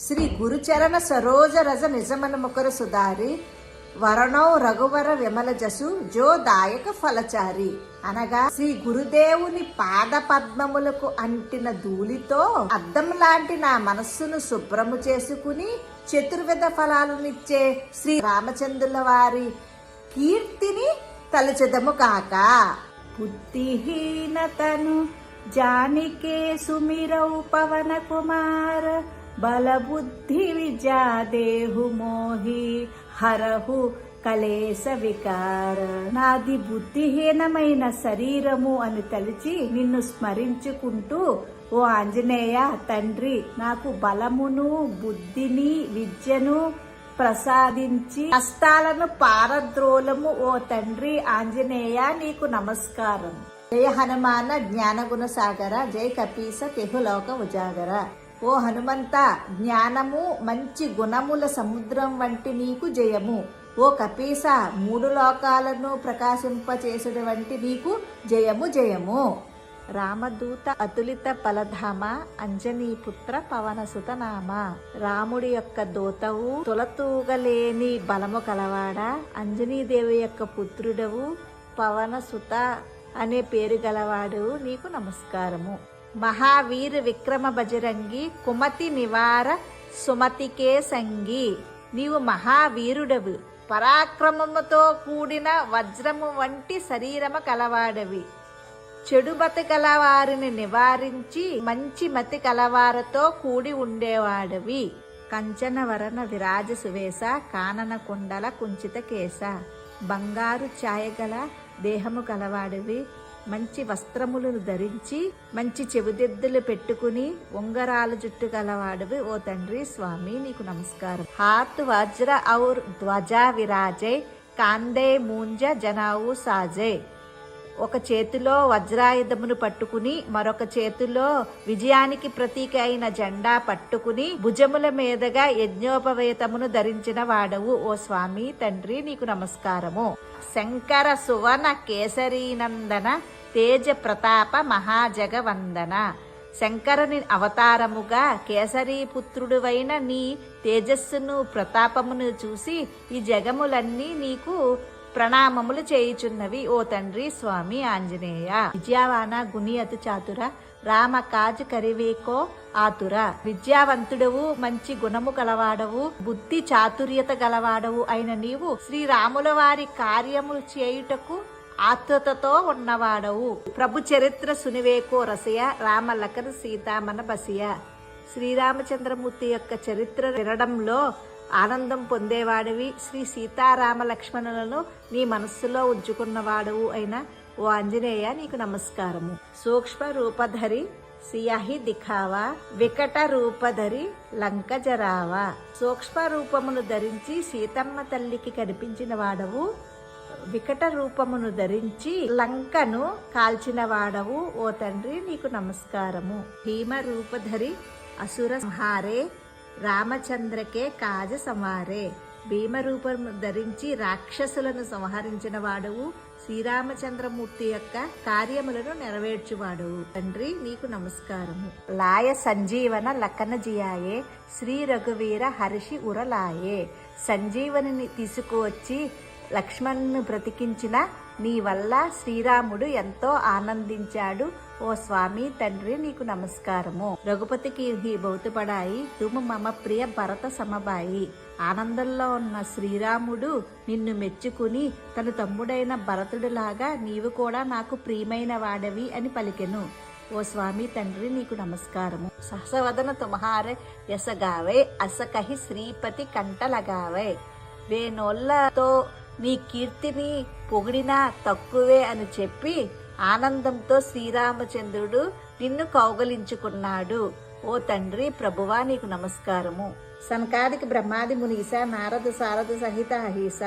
శ్రీ గురుచరణ సరోజ రజ నిజమన ముఖర సుధారి వరణౌ రఘువర విమల జసు జో దాయక ఫలచారి అనగా శ్రీ గురుదేవుని పాద పద్మములకు అంటిన ధూళితో అద్దం లాంటి నా మనస్సును శుభ్రము చేసుకుని చతుర్విధ ఫలాలనిచ్చే శ్రీ రామచంద్రుల వారి కీర్తిని తలచెదము కాక. బుద్ధిహీనతను జానికే సుమిరౌ పవన కుమార బలబుద్ధి విద్యా దేహు మోహి హరహు కలేశ వికార. నాది బుద్ధిహీనమైన శరీరము అని తలిచి నిన్ను స్మరించుకుంటూ, ఓ ఆంజనేయ తండ్రి, నాకు బలమును బుద్ధిని విద్యను ప్రసాదించి కష్టాలను పారద్రోలము ఓ తండ్రి ఆంజనేయ నీకు నమస్కారం. జయ హనుమాన జ్ఞానగుణ సాగర, జయ కపీస తెహులోక ఉజాగర. ఓ హనుమంత, జ్ఞానము మంచి గుణముల సముద్రం వంటి నీకు జయము. ఓ కపీస, మూడు లోకాలను ప్రకాశింపచేసుడు వంటి నీకు జయము జయము. రామదూత అతులిత ఫలధామ, అంజనీపుత్ర పవనసుత నామ. రాముడి యొక్క దూతవు, తులతూగలేని బలము కలవాడా, అంజనీదేవి యొక్క పుత్రుడవు, పవనసుత అనే పేరు గలవాడు నీకు నమస్కారము. మహావీర విక్రమ బజరంగి, కుమతి నివార సుమతికే సంగి. నీవు మహావీరుడవు, పరాక్రమముతో కూడిన వజ్రము వంటి శరీరము కలవాడవి. చెడు మతి కలవారిని నివారించి మంచి మతి కలవారితో కూడి ఉండేవాడవి. కంచన వరణ విరాజ సువేశ, కానన కుండల కుంచిత కేశ. బంగారు ఛాయగల దేహము కలవాడివి, మంచి వస్త్రములను ధరించి మంచి చెవిదిద్దులు పెట్టుకుని ఉంగరాల జుట్టు గలవాడివి ఓ తండ్రి స్వామి నీకు నమస్కారం. హాత్ వజ్ర ఔర్ ధ్వజా విరాజే, కాందే మూంజ జనావు సాజే. ఒక చేతిలో వజ్రాయుధమును పట్టుకుని మరొక చేతిలో విజయానికి ప్రతీక అయిన జెండా పట్టుకుని భుజముల మీదుగా యజ్ఞోపవేతమును ధరించిన వాడవు ఓ స్వామి తండ్రి నీకు నమస్కారము. శంకర సువన కేసరీనందన, తేజ ప్రతాప మహాజగవందన. శంకరుని అవతారముగా కేసరీపుత్రుడువైన నీ తేజస్సును ప్రతాపమును చూసి ఈ జగములన్నీ నీకు ప్రణామములు చేయుచున్నవి ఓ తండ్రి స్వామి ఆంజనేయ. విద్యావాన గుని అతి చాతుర, రామ కాజ్ కరివేకో ఆతుర. విద్యావంతుడవు, మంచి గుణము గలవాడవు, బుద్ధి చాతుర్యత గలవాడవు అయిన నీవు శ్రీరాముల వారి కార్యము చేయుటకు ఆతురతతో ఉన్నవాడవు. ప్రభు చరిత్ర సునివేకో రసయ, రామ లఖన సీతామన బసియ. శ్రీరామచంద్రమూర్తి యొక్క చరిత్ర వినడంలో ఆనందం పొందేవాడివి. శ్రీ సీతారామ లక్ష్మణులను నీ మనస్సులో ఉంచుకున్నవాడవు అయిన ఓ ఆంజనేయ నీకు నమస్కారము. సూక్ష్మ రూపధరి సియాహి దిఖావా, వికట రూపధరి లంక జరావా. సూక్ష్మ రూపమును ధరించి సీతమ్మ తల్లికి కనిపించిన వాడవు, వికట రూపమును ధరించి లంకను కాల్చిన వాడవు ఓ తండ్రి నీకు నమస్కారము. భీమ రూపధరి అసుర సంహారే, రామచంద్రకే కాజ సంవారే. భీమరూపము ధరించి రాక్షసులను సంహరించిన వాడవు, శ్రీరామచంద్రమూర్తి యొక్క కార్యములను నెరవేర్చువాడవు తండ్రి నీకు నమస్కారము. లాయ సంజీవన లఖన జియాయే, శ్రీ రఘువీర హర్షి ఉరలాయే. సంజీవనిని తీసుకువచ్చి లక్ష్మణ్ను బ్రతికించిన నీ వల్ల శ్రీరాముడు ఎంతో ఆనందించాడు ఓ స్వామి తండ్రి నీకు నమస్కారము. రఘుపతికి హీ బౌతుపడాయి, తుము మమ ప్రియ భరత సమబాయి. ఆనందంలో ఉన్న శ్రీరాముడు నిన్ను మెచ్చుకుని తన తమ్ముడైన భరతుడిలాగా నీవు కూడా నాకు ప్రియమైన వాడవి అని పలికెను ఓ స్వామి తండ్రి నీకు నమస్కారము. సహసవదన తుమ్హారే యసగావే, అసకహి శ్రీపతి కంటలగావే. వేనోళ్లతో నీ కీర్తిని పొగిడినా తక్కువే అని చెప్పి ఆనందంతో శ్రీరామచంద్రుడు నిన్ను కౌగలించుకున్నాడు ఓ తండ్రి ప్రభువా నీకు నమస్కారము. సనకాదికి బ్రహ్మాది మునీస, నారద సారద సహిత అహీస.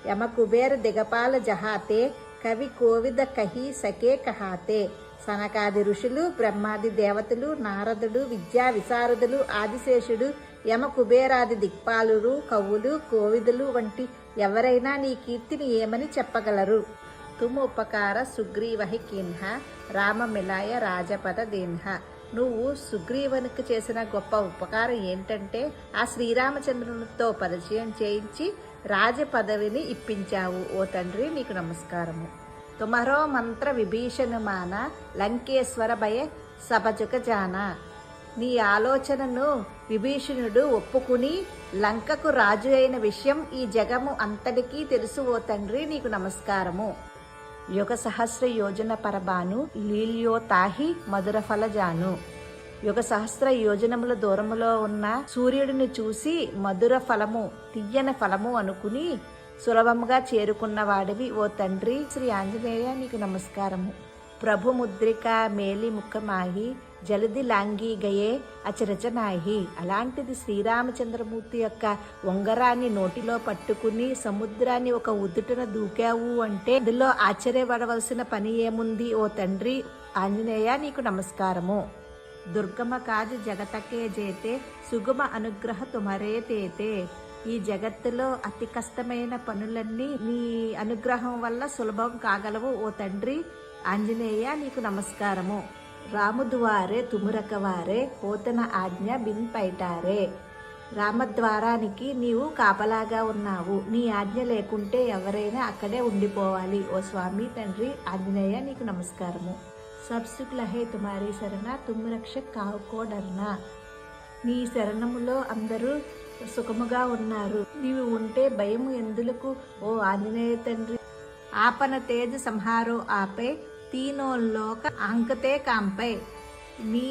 యమ కుబేర దిగపాల జహాతే, కవి కోవిద కహి సకే కహాతే. సనకాది ఋషులు, బ్రహ్మాది దేవతలు, నారదుడు, విద్యా విశారదులు, ఆదిశేషుడు, యమ కుబేరాది దిక్పాలురు, కవులు, కోవిదులు వంటి ఎవరైనా నీ కీర్తిని ఏమని చెప్పగలరు. తుమ్ ఉపకార సుగ్రీవహి కిన్హ, రామ మిలాయ రాజపద దీన్హ. నువ్వు సుగ్రీవునికి చేసిన గొప్ప ఉపకారం ఏంటంటే ఆ శ్రీరామచంద్రునితో పరిచయం చేయించి రాజ పదవిని ఇప్పించావు. ఓ తండ్రి నీకు నమస్కారము. తుమరో మంత్ర విభీషణమాన లంకేశ్వర భయ సభజుక జాన. నీ ఆలోచనను విభీషణుడు ఒప్పుకుని లంకకు రాజు అయిన విషయం ఈ జగము అంతటికీ తెలుసు. ఓ తండ్రి నీకు నమస్కారము. యుగ సహస్ర యోజన పరబాను లీల్యో తాహి మధుర ఫలజాను. యుగ సహస్ర యోజనముల దూరములో ఉన్న సూర్యుడిని చూసి మధుర ఫలము తియ్యని ఫలము అనుకుని సులభముగా చేరుకున్న వాడివి. ఓ తండ్రి శ్రీ ఆంజనేయ నీకు నమస్కారము. ప్రభు ముద్రిక మేలి ముఖమాహి జలది లాంగి గయే అచరచనాహి. అలాంటిది శ్రీరామచంద్రమూర్తి యొక్క ఉంగరాన్ని నోటిలో పట్టుకుని సముద్రాన్ని ఒక ఉదుటన దూకావు అంటే అందులో ఆశ్చర్యపడవలసిన పని ఏముంది? ఓ తండ్రి ఆంజనేయ నీకు నమస్కారము. దుర్గమ కాజు జగతకే జేతే సుగమ అనుగ్రహ తుమరే తేతే. ఈ జగత్తులో అతి కష్టమైన పనులన్నీ నీ అనుగ్రహం వల్ల సులభం కాగలవు. ఓ తండ్రి ఆంజనేయ నీకు నమస్కారము. రాముద్వారే తుమురకవారే పోతన ఆజ్ఞ బిన్ పైటారే. రామద్వారానికి నీవు కాపలాగా ఉన్నావు. నీ ఆజ్ఞ లేకుంటే ఎవరైనా అక్కడే ఉండిపోవాలి. ఓ స్వామి తండ్రి ఆంజనేయ నీకు నమస్కారము. సబ్సుక్ లహే తుమారీ శరణ తుమ్ రక్షక్ కావుకో డర్నా. నీ శరణములో అందరూ సుఖముగా ఉన్నారు. నీవు ఉంటే భయం ఎందులకు? ఓ ఆంజనేయ తండ్రి. ఆపన తేజ సంహారో ఆపే తీనోల్లోక ఆంకతే కాంపై. నీ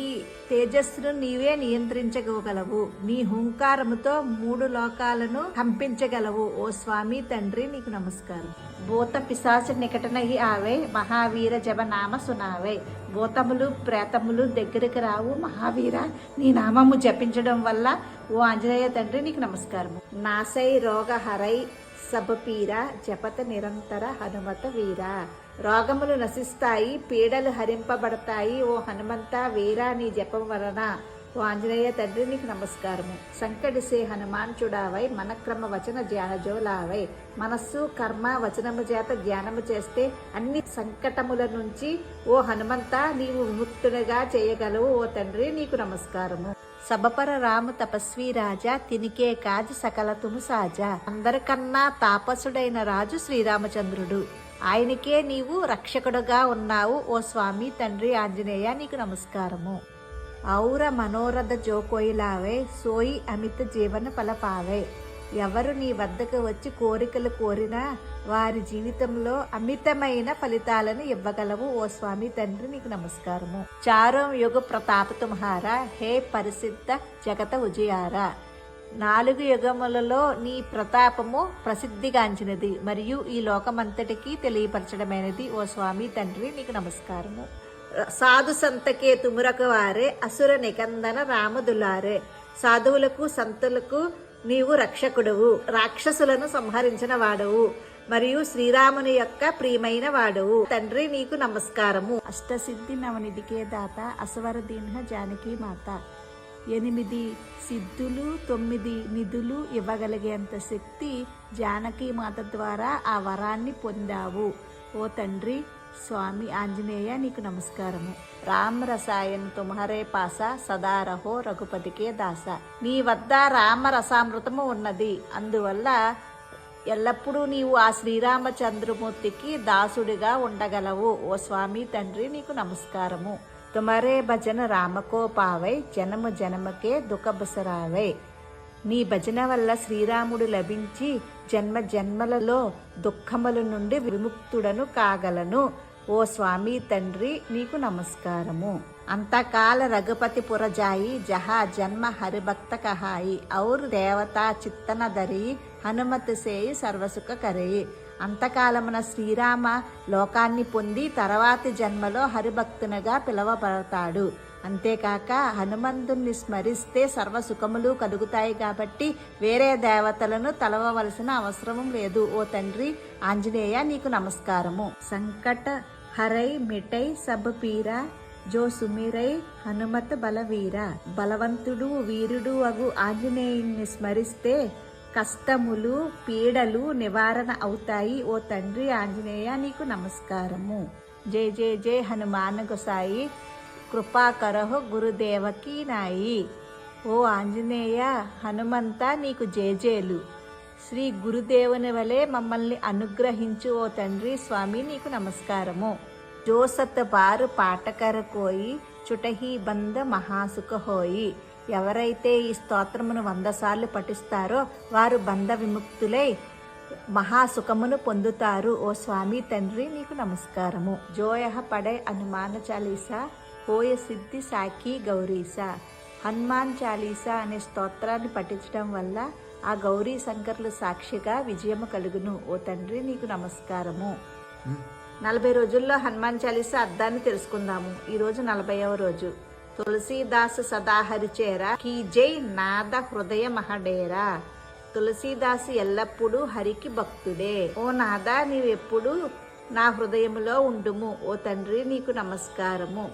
తేజస్సును నీవే నియంత్రించగలవు. నీ హుంకారముతో 3 లోకాలను కంపించగలవు. ఓ స్వామి తండ్రి నీకు నమస్కారం. భూత పిశాచ నికటనహి ఆవే మహావీర జపనామ సునావే. భూతములు ప్రేతములు దగ్గరికి రావు మహావీర నీ నామము జపించడం వల్ల. ఓ ఆంజనేయ తండ్రి నీకు నమస్కారము. నాసై రోగ హరై సబపీర జపత నిరంతర హనుమత వీర. రోగములు నశిస్తాయి, పీడలు హరింపబడతాయి. ఓ హనుమంత వీర నీ జపం వలన. ఓ ఆంజనేయ తండ్రి నీకు నమస్కారము. సంకటిసే హనుమాన్ చుడావై మనక్రమ వచన ధ్యానజోలావై. మనస్సు కర్మ వచనము చేత ధ్యానము చేస్తే అన్ని సంకటముల నుంచి ఓ హనుమంత నీవు విముక్తునిగా చేయగలవు. ఓ తండ్రి నీకు నమస్కారము. సబపర రాము తపస్వి రాజా తినికే కాజు సకల తుము సాజా. అందరికన్నా తాపసుడైన రాజు శ్రీరామచంద్రుడు. ఆయనకే నీవు రక్షకుడుగా ఉన్నావు. ఓ స్వామి తండ్రి ఆంజనేయ నీకు నమస్కారము. ఔర మనోరథ జోకోయిలావే సోయి అమిత జీవన ఫలపావే. ఎవరు నీ వద్దకు వచ్చి కోరికలు కోరినా వారి జీవితంలో అమితమైన ఫలితాలను ఇవ్వగలవు. ఓ స్వామి తండ్రి నీకు నమస్కారము. చారం యుగ ప్రతాప తుమ్హారా హే పరిసిద్ధ జగత ఉజయారా. 4 యుగములలో నీ ప్రతాపము ప్రసిద్ధిగాంచినది మరియు ఈ లోకమంతటికీ తెలియపరచడమైనది. ఓ స్వామి తండ్రి నీకు నమస్కారము. సాధు సంతకే తుమురక వారే అసుర నికందన రామదులారే. సాధువులకు సంతులకు నీవు రక్షకుడువు, రాక్షసులను సంహరించిన వాడవు మరియు శ్రీరాముని యొక్క ప్రియమైన వాడవు. తండ్రి నీకు నమస్కారము. అష్టసిద్ధి నవనిధికే దాత అసవర దీన్హ జానకి మాత. 8 సిద్ధులు 9 నిధులు ఇవ్వగలిగేంత శక్తి జానకి మాత ద్వారా ఆ వరాన్ని పొందావు. ఓ తండ్రి స్వామి ఆంజనేయ నీకు నమస్కారము. రామ రసాయన్ తుమ్హరే పాస సదారహో రఘుపతికే దాస. నీ వద్ద రామరసామృతము ఉన్నది, అందువల్ల ఎల్లప్పుడూ నీవు ఆ శ్రీరామచంద్రమూర్తికి దాసుడిగా ఉండగలవు. ఓ స్వామి తండ్రి నీకు నమస్కారము. తుమరే భజన రామకో పావై జనము జనమకే దుఃఖబసరావై. నీ భజన వల్ల శ్రీరాముడు లభించి జన్మ జన్మలలో దుఃఖముల నుండి విముక్తుడను కాగలను. ఓ స్వామి తండ్రి నీకు నమస్కారము. అంతకాల రఘుపతి పురజాయి జహా జన్మ హరిభక్త కహాయి ఔర్ దేవతా చిత్తన ధరి హనుమతి సేయి సర్వసుఖ కరేయి. అంతకాలమున శ్రీరామ లోకాన్ని పొంది తర్వాతి జన్మలో హరిభక్తునిగా పిలువబడతాడు. అంతేకాక హనుమంతుణ్ణి స్మరిస్తే సర్వసుఖములు కలుగుతాయి కాబట్టి వేరే దేవతలను తలవవలసిన అవసరం లేదు. ఓ తండ్రి ఆంజనేయ నీకు నమస్కారము. సంకట హరై మిటై సబ్ పీరా జో సుమిరై హనుమత బలవీర. బలవంతుడు వీరుడు అగు ఆంజనేయుని స్మరిస్తే కష్టములు పీడలు నివారణ అవుతాయి. ఓ తండ్రి ఆంజనేయ నీకు నమస్కారము. జై జై జై హనుమాన్ గోసాయి. కృపాకరహో గురుదేవకి నాయి. ఓ ఆంజనేయ, హనుమంత నీకు జేజేలు. శ్రీ గురుదేవుని వలె మమ్మల్ని అనుగ్రహించు ఓ తండ్రి స్వామి, నీకు నమస్కారము. జోసత్ బారు పాటకర కోయి చుటహి బంద మహాసుఖ హోయి. ఎవరైతే ఈ స్తోత్రమును 100 సార్లు పఠిస్తారో వారు బంధ విముక్తులై మహాసుఖమును పొందుతారు. ఓ స్వామి తండ్రి నీకు నమస్కారము. జోయహ పడే హనుమాన చాలీసా హోయ సిద్ధి సాఖి గౌరీసా. హనుమాన్ చాలీసా అనే స్తోత్రాన్ని పఠించడం వల్ల ఆ గౌరీ శంకర్లు సాక్షిగా విజయము కలుగును. ఓ తండ్రి నీకు నమస్కారము. 40 రోజుల్లో హనుమాన్ చాలీసా అర్థాన్ని తెలుసుకుందాము. ఈరోజు 40వ రోజు. తులసీదాసు సదాహరిచేరా కీ జై నాద హృదయ మహడేరా. తులసీదాసు ఎల్లప్పుడూ హరికి భక్తుడే. ఓ నాదా, నీవెప్పుడు నా హృదయములో ఉండుము. ఓ తండ్రి నీకు నమస్కారము.